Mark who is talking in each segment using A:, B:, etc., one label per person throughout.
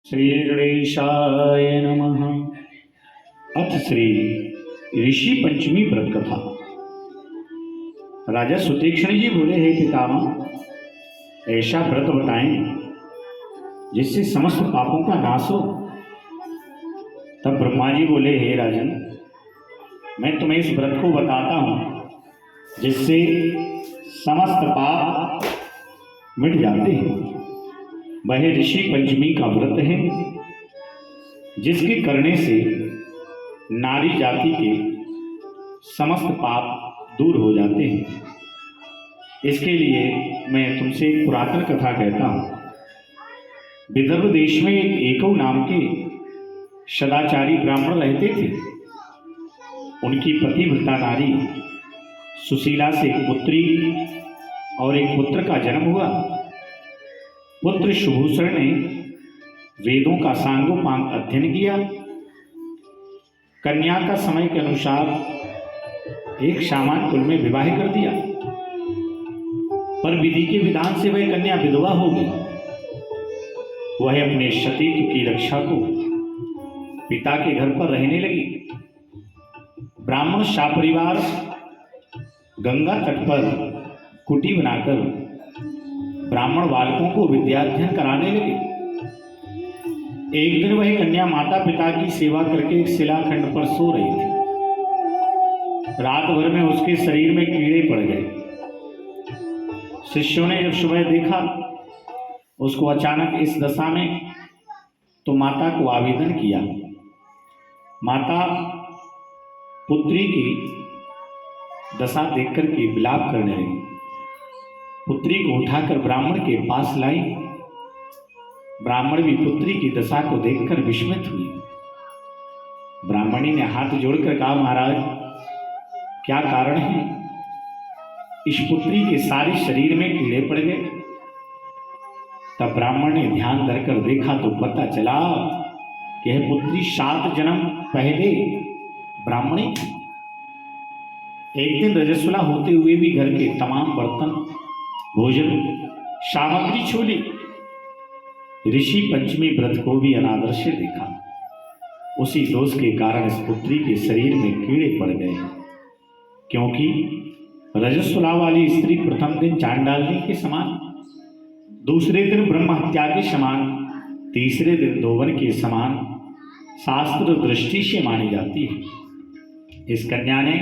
A: श्री गणेशाय नमः। अथ श्री ऋषि पंचमी व्रत कथा। राजा सुतीक्ष्ण जी बोले, हे पितामह, ऐसा व्रत बताएं जिससे समस्त पापों का नाश हो। तब ब्रह्मा जी बोले, हे राजन, मैं तुम्हें इस व्रत को बताता हूं जिससे समस्त पाप मिट जाते हैं। वह ऋषि पंचमी का व्रत है जिसके करने से नारी जाति के समस्त पाप दूर हो जाते हैं। इसके लिए मैं तुमसे एक पुरातन कथा कहता हूँ। विदर्भ देश में एक एकव नाम के सदाचारी ब्राह्मण रहते थे। उनकी पतिव्रता नारी सुशीला से एक पुत्री और एक पुत्र का जन्म हुआ। पुत्र सुभूषण ने वेदों का सांगोपांग अध्ययन किया। कन्या का समय के अनुसार एक सामान्य कुल में विवाह कर दिया, पर विधि के विधान से वह कन्या विधवा हो गई। वह अपने सतीत्व की रक्षा को पिता के घर पर रहने लगी। ब्राह्मण सपरिवार गंगा तट पर कुटी बनाकर ब्राह्मण बालकों को विद्याध्ययन कराने लगे। एक दिन वह कन्या माता पिता की सेवा करके एक शिलाखंड पर सो रही थी। रात भर में उसके शरीर में कीड़े पड़ गए। शिष्यों ने जब सुबह देखा उसको अचानक इस दशा में, तो माता को आवेदन किया। माता पुत्री की दशा देखकर के विलाप करने लगी। पुत्री को उठाकर ब्राह्मण के पास लाई। ब्राह्मण भी पुत्री की दशा को देखकर विस्मित हुई। ब्राह्मणी ने हाथ जोड़कर कहा, महाराज, क्या कारण है? इस पुत्री के सारे शरीर में कीड़े पड़ गए। तब ब्राह्मण ने ध्यान धरकर देखा तो पता चला कि यह पुत्री 7 जन्म पहले ब्राह्मणी थी। एक दिन रजस्वला होते हुए भी घर के तमाम बर्तन, भोजन सामग्री छोड़ी। ऋषि पंचमी व्रत को भी अनादर से देखा। उसी दोष के कारण इस पुत्री के शरीर में कीड़े पड़ गए, क्योंकि रजस्वला वाली स्त्री प्रथम दिन चांडालनी के समान, दूसरे दिन ब्रह्म हत्या के समान, तीसरे दिन दोवन के समान शास्त्र दृष्टि से मानी जाती है। इस कन्या ने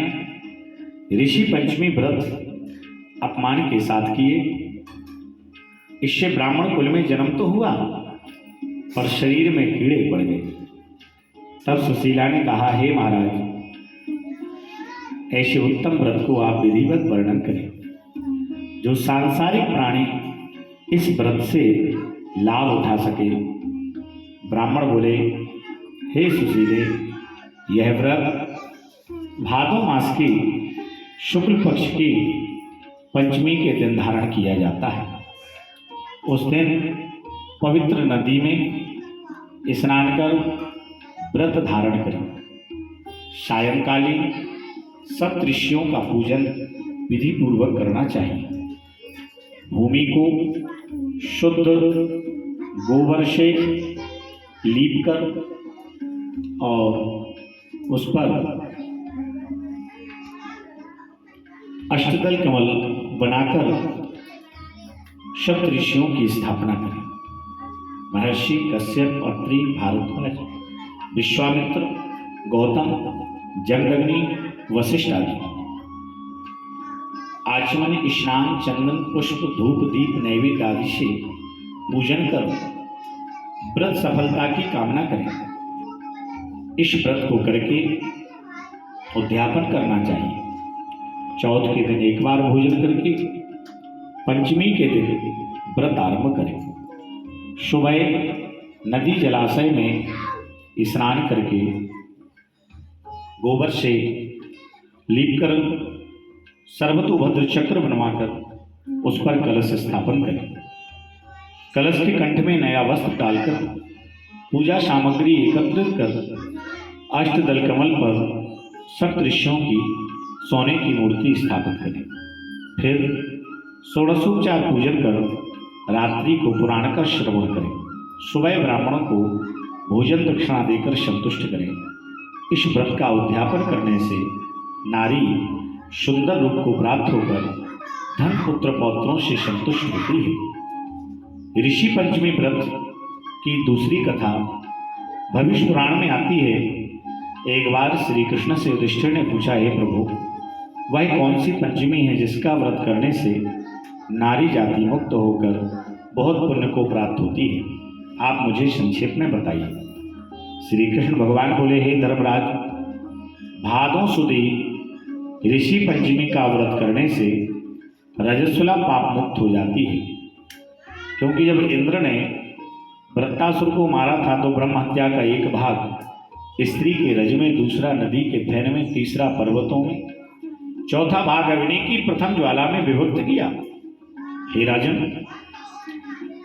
A: ऋषि पंचमी व्रत अपमान के साथ किए। इससे ब्राह्मण कुल में जन्म तो हुआ, पर शरीर में कीड़े पड़ गए। तब सुशीला ने कहा, हे महाराज, ऐसे उत्तम व्रत को आप विधिवत वर्णन करें जो सांसारिक प्राणी इस व्रत से लाभ उठा सके। ब्राह्मण बोले, हे सुशीले, यह व्रत भादो मास की शुक्ल पक्ष की पंचमी के दिन धारण किया जाता है। उस दिन पवित्र नदी में स्नान कर व्रत धारण करें। सायंकालीन सप्त ऋषियों का पूजन विधि पूर्वक करना चाहिए। भूमि को शुद्ध गोबर से लीप कर और उस पर अष्टदल कमल बनाकर सप्त ऋषियों की स्थापना करें। महर्षि कश्यप, अत्रि, भारद्वाज, विश्वामित्र, गौतम, जमदग्नि, वशिष्ठ आदि आचमन, स्नान, चंदन, पुष्प, धूप, दीप, नैवेद्य आदि से पूजन कर व्रत सफलता की कामना करें। इस व्रत को करके उद्यापन करना चाहिए। चौथ के दिन एक बार भोजन करके पंचमी के दिन व्रत आरंभ करें। सुबह नदी जलाशय में स्नान करके गोबर से लीपकर सर्वतोभद्र चक्र बनवाकर उस पर कलश स्थापन करें। कलश के कंठ में नया वस्त्र डालकर पूजा सामग्री एकत्रित कर अष्टदल कमल पर सप्त ऋषियों की सोने की मूर्ति स्थापित करें। फिर षोडशोपचार पूजन कर रात्रि को पुराण का श्रवण करें। सुबह ब्राह्मणों को भोजन दक्षिणा देकर संतुष्ट करें। इस व्रत का उद्यापन करने से नारी सुंदर रूप को प्राप्त होकर धन पुत्र पौत्रों से संतुष्ट होती है। ऋषि पंचमी व्रत की दूसरी कथा भविष्य पुराण में आती है। एक बार श्री कृष्ण से युधिष्ठिर ने पूछा, हे प्रभु, वह कौन सी पंचमी है जिसका व्रत करने से नारी जाति मुक्त होकर बहुत पुण्य को प्राप्त होती है? आप मुझे संक्षेप में बताइए। श्री कृष्ण भगवान बोले, हे धर्मराज, भादों सुदी ऋषि पंचमी का व्रत करने से रजस्वला पाप मुक्त हो जाती है। क्योंकि जब इंद्र ने वृत्तासुर को मारा था तो ब्रह्म हत्या का एक भाग स्त्री के रज में, दूसरा नदी के फैन में, तीसरा पर्वतों में, चौथा भाग अग्नि की प्रथम ज्वाला में विभक्त किया। हे राजन,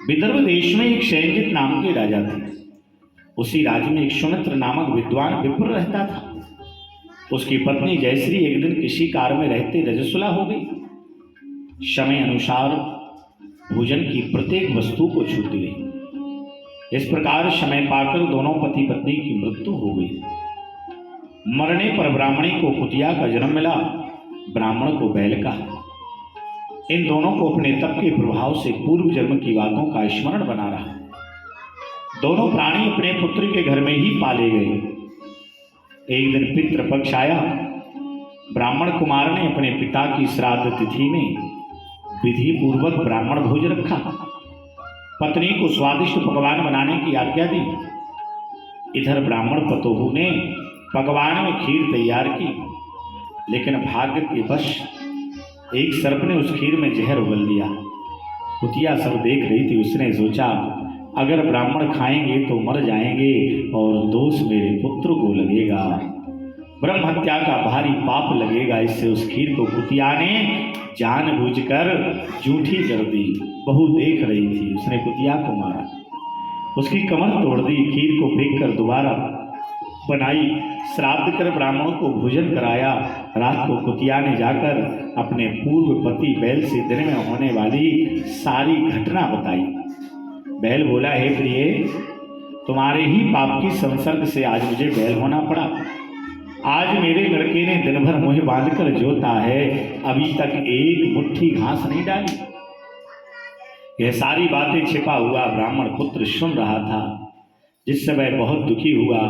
A: विदर्भ देश में एक शैलजित नाम के राजा थे। उसी राज्य में एक सुमित्र नामक विद्वान विप्र रहता था। उसकी पत्नी जयश्री एक दिन किसी कार्य में रहते रजस्वला हो गई। समय अनुसार भोजन की प्रत्येक वस्तु को छूती रही। इस प्रकार समय पाकर दोनों पति पत्नी की मृत्यु हो गई। मरने पर ब्राह्मणी को कुतिया का जन्म मिला, ब्राह्मण को बैल का। इन दोनों को अपने तप के प्रभाव से पूर्व जन्म की बातों का स्मरण बना रहा। दोनों प्राणी अपने पुत्र के घर में ही पाले गए। एक दिन पितृपक्ष आया। ब्राह्मण कुमार ने अपने पिता की श्राद्ध तिथि में विधि पूर्वक ब्राह्मण भोज रखा। पत्नी को स्वादिष्ट पकवान बनाने की आज्ञा दी। इधर ब्राह्मण पतोहू ने पकवान में खीर तैयार की, लेकिन भाग्य के वश एक सर्प ने उस खीर में जहर उगल दिया। कुतिया सब देख रही थी। उसने सोचा, अगर ब्राह्मण खाएंगे तो मर जाएंगे और दोष मेरे पुत्र को लगेगा, ब्रह्म हत्या का भारी पाप लगेगा। इससे उस खीर को कुतिया ने जानबूझकर जूठी कर दी। बहू देख रही थी, उसने कुतिया को मारा, उसकी कमर तोड़ दी, खीर को फेंक कर दोबारा बनाई, श्राद्ध कर ब्राह्मणों को भोजन कराया। रात को कुतिया ने जाकर अपने पूर्व पति बैल से दिन में होने वाली सारी घटना बताई। बैल बोला, हे प्रिय, तुम्हारे ही पाप की संसर्ग से आज मुझे बैल होना पड़ा। आज मेरे लड़के ने दिन भर मुझे बांधकर जोता है, अभी तक एक मुट्ठी घास नहीं डाली। यह सारी बातें छिपा हुआ ब्राह्मण पुत्र सुन रहा था, जिससे वह बहुत दुखी हुआ।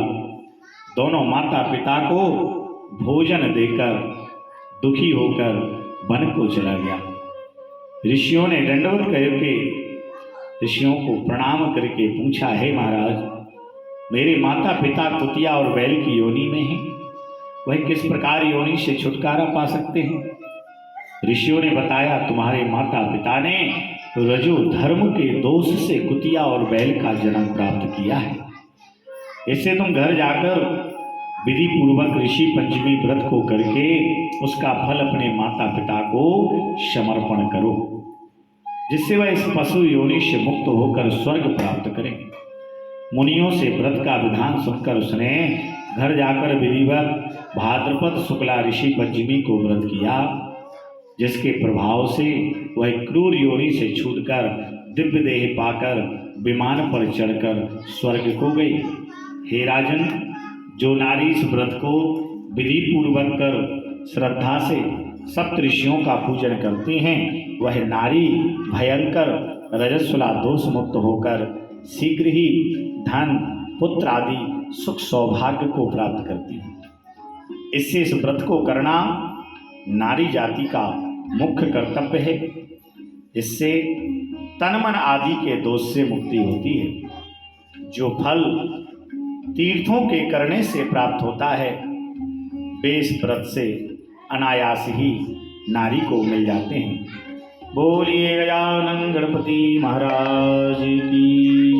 A: दोनों माता पिता को भोजन देकर दुखी होकर वन को चला गया। ऋषियों ने दंडवत करके ऋषियों को प्रणाम करके पूछा, हे महाराज, मेरे माता पिता कुतिया और बैल की योनि में हैं, वह किस प्रकार योनि से छुटकारा पा सकते हैं? ऋषियों ने बताया, तुम्हारे माता पिता ने रजो धर्म के दोष से कुतिया और बैल का जन्म प्राप्त किया है। इससे तुम घर जाकर विधि पूर्वक ऋषि पंचमी व्रत को करके उसका फल अपने माता पिता को समर्पण करो, जिससे वह इस पशु योनि से मुक्त होकर स्वर्ग प्राप्त करें। मुनियों से व्रत का विधान सुनकर उसने घर जाकर विधिवत भाद्रपद शुक्ला ऋषि पंचमी को व्रत किया, जिसके प्रभाव से वह क्रूर योनि से छूटकर दिव्य देह पाकर विमान पर चढ़कर स्वर्ग को गई। हे राजन, जो नारी इस व्रत को विधि पूर्वक कर श्रद्धा से सप्त ऋषियों का पूजन करती हैं, वह नारी भयंकर रजस्वला दोष मुक्त होकर शीघ्र ही धन पुत्र आदि सुख सौभाग्य को प्राप्त करती है। इससे इस व्रत को करना नारी जाति का मुख्य कर्तव्य है। इससे तन मन आदि के दोष से मुक्ति होती है। जो फल तीर्थों के करने से प्राप्त होता है, वे इस व्रत से अनायास ही नारी को मिल जाते हैं। बोलिए गजानन गणपति महाराज की।